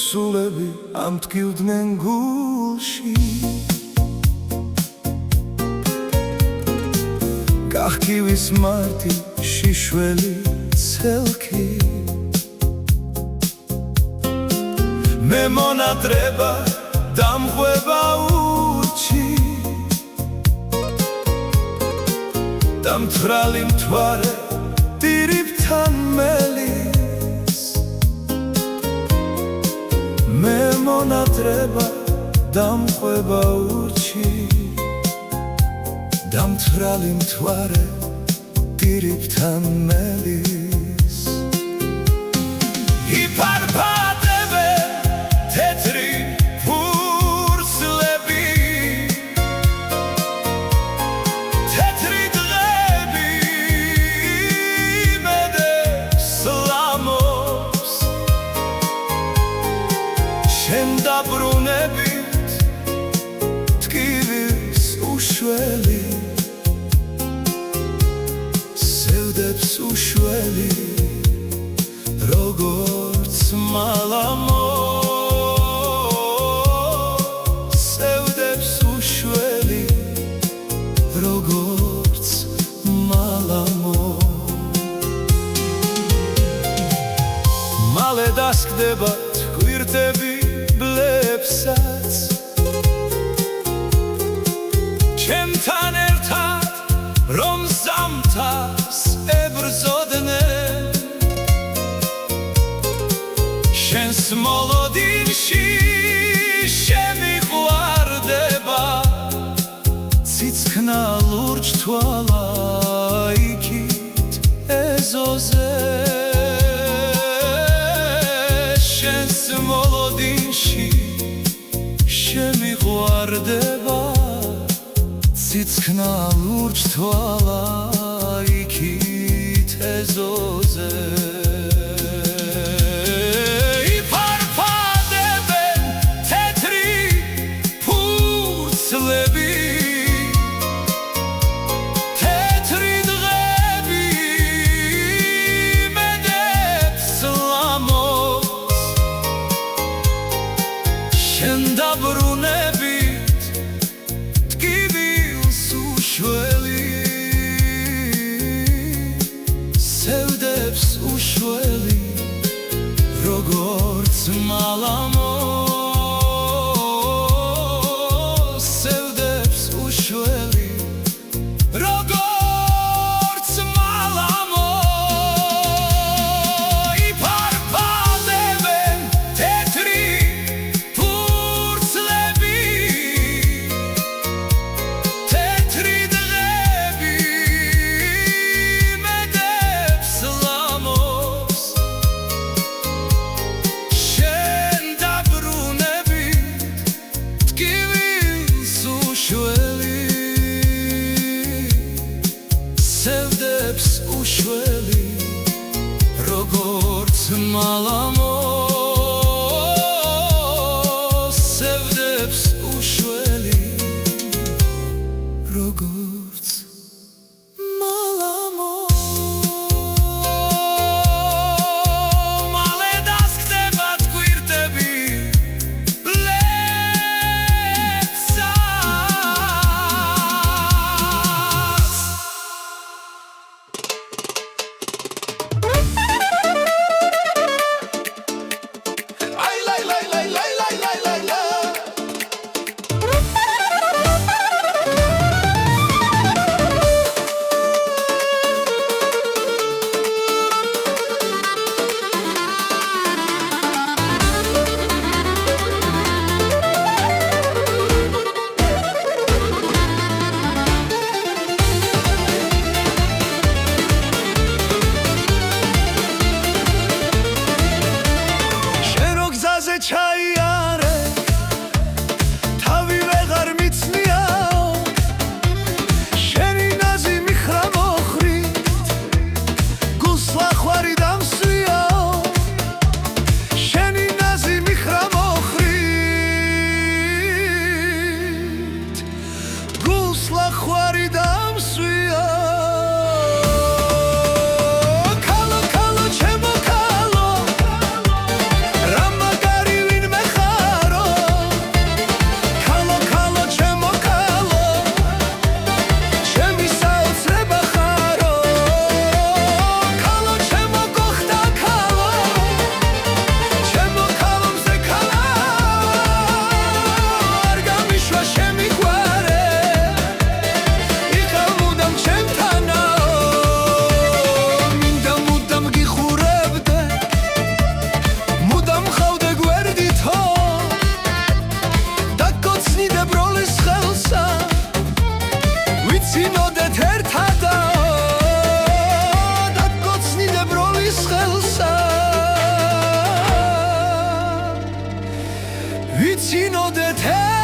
სულები ამტკივდნენ გულში გახკივის მარტი შიშველი ცელქი მე მონატრება დამღვება ურჩი დამთვრალი მთვარე ტირიფთან მელის მე მონატრება დამღვება ურჩი დამთვრალი მთვარე ტირიფთან მელის იფარფატებენ თეთრი ფურსლები თეთრი დღეები იმედებს ლამობს შენ დაბრუნებით ტკივილს უშველი სევდებს უშველი როგორც მალამო სევდებს უშველი როგორც მალამო მალე დასკდებათ კვირტები ბლებსაც ჩემთან ერთად რომ ზამთარს ებრძოდნენ შენს მოლოდინში შემიყვარდება ციცქნა ლურჯ თვალაიქით ეზოზე შენს მოლოდინში შემიყვარდება ციცქნა ლურჯ თვალაიქით ეზოზე იფარფატებენ თეთრი ფურცლები თეთრი დღეები იმედებს ლამობს შენ დაბრუნებით ტკივილს უშველი სევდებს უშველი როგორც მალამო სევდებს უშველი როგორც მალამო იფარფატებენ თეთრი ფურცლები თეთრი დღეები იმედებს ლამობს შენ დაბრუნებით ტკივილს უშველი სევდებს უშველი როგორც მალამო სევდებს უშველი როგორც მალამო მალე დასკდებათ კვირტები ბლებსაც ვიცინოდეთ ერთადაო და გოცნიდებ როლის ხელსა ვიცინოდეთ ერთადაო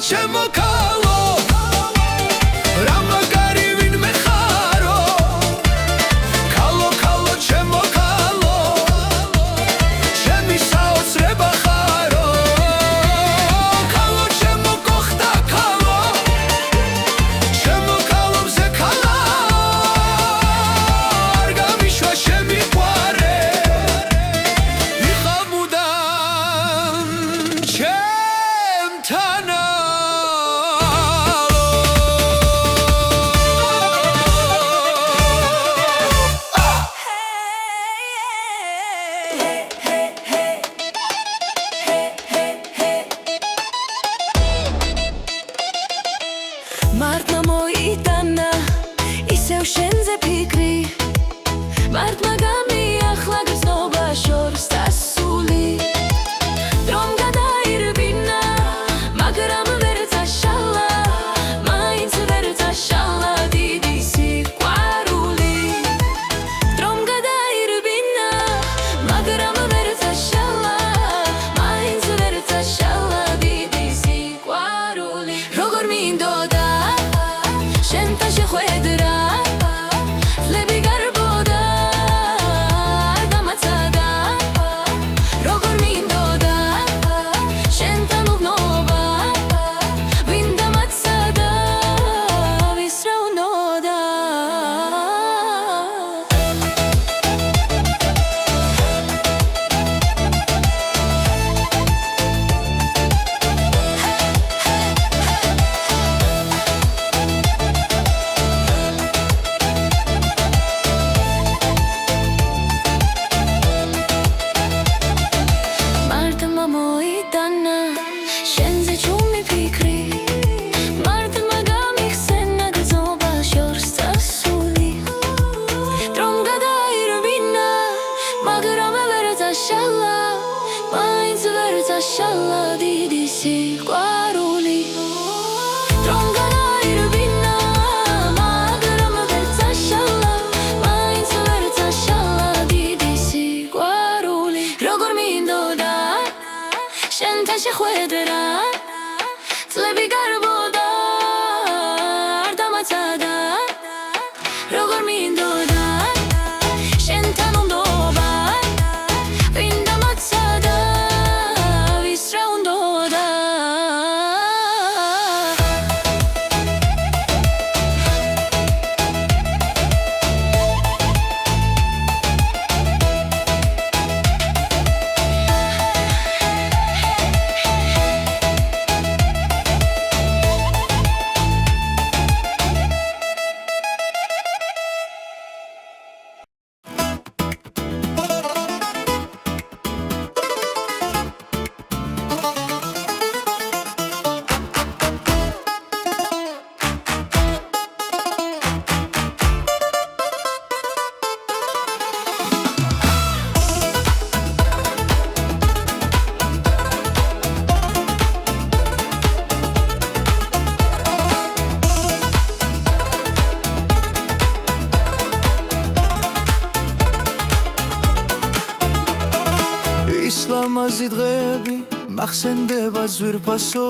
ჩემო ქალო რა მაგარი ვინმე ხარო ქალო ქალო ჩემო ქალო ჩემი საოცრება ხარო ქალო ჩემო გოხდა ქალო ჩემო ქალო მზე ქალა არ გამიშვა შემიყვარე ვიხავ მუდამ ჩემთანა მარტმა მოიტანა ისევ შენზე ფიქრი მარტმა გამიახლა გრძნობა შორს დასული დრომ გადაირბინა მაგრამ ვერ წაშალა მაინც ვერ წაშალა დიდი სიყვარული დრომ გადაირბინა მაგრამ ვერ წაშალა მაინც ვერ წაშალა დიდი სიყვარული როგორ მინდოდა შენთან შეხვედრა ლები გარბოდა არ დამაცადა როგორ მინდოდა შენთან უბნობა ვინ დამაცადა ვის რა უნდოდა მარტმა მოიტანა შენზე ჩუმი ფიქრი მარტმა გამიხსენა გრძნობა შორს წასული დრომ გადაირბინა მაგრამ ვერ წაშალა მაინც ვერ წაშალა დიდი სიყვარული დრომ გადაირბინა მაგრამ ვერ წაშალა მაინც ვერ წაშალა დიდი სიყვარული როგორ მინდოდა შენთან შეხვედრა წლები გარბოდა არ დამაცადა როგორ მინდოდა შენთან უბნობა ვინ დამაცადა ვის რა უნდოდა ის ლამაზი დღეები მახსენდება ძვირფასო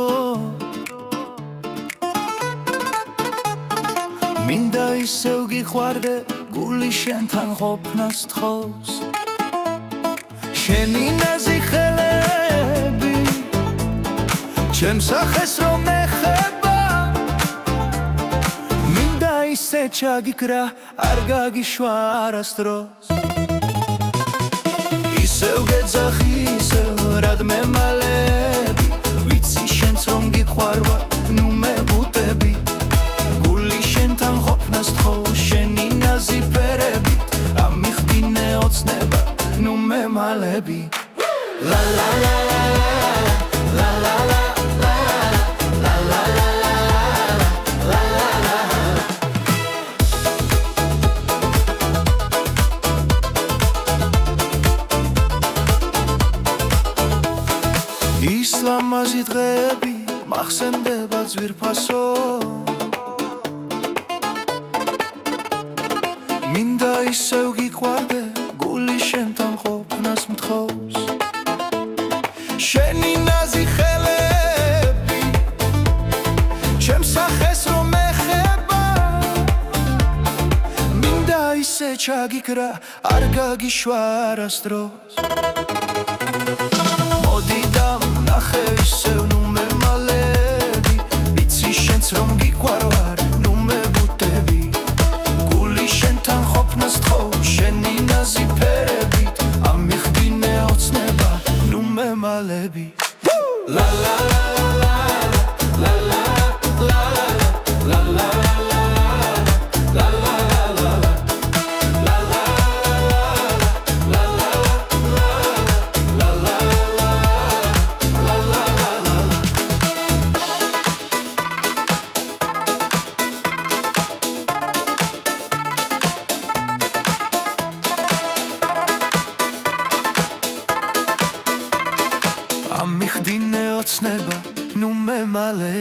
მინდა ისევ გიყვარდე გული შენთან ყოფნას თხოვს შენი ნაზი ხელები ჩემს სახეს რომ ეხება მინდა ისე ჩაგიქრა არ გაგიშვა არასდროს ისევ გეძახი ისევ რადმე მალები ვიცი შენც რომ გიყვარვა ნუ მეგუტები გული შენთან ყოფნას თხოვს შენი ნაზი ფერებით ამიხდინე ოცნება ნუ მემალები ლა ლა ლა ლა ლა ლა ისლამაზი დღეები მახსენდება ძვირფასო მინდა ისევ გიყვარდე გული შენთან ყოფნას მთხოვს შენი ნაზი ხელები ჩემს სახეს რომ ეხება მინდა ისე ჩაგიქრა არ გაგიშვა არასდროს მოდი დამნახე ისევ ნუ მემალები ვიცი შენც რომ გიყვარვარ ნუ მეგუტები გული შენთან ყოფნას თხოვს შენი ნაზი ფერებით ამიხდინე ოცნება ნუ მემალები ლა ლა ლა ლა ლა ლა ლა ამიხდინე ოცნება ნუ მემალე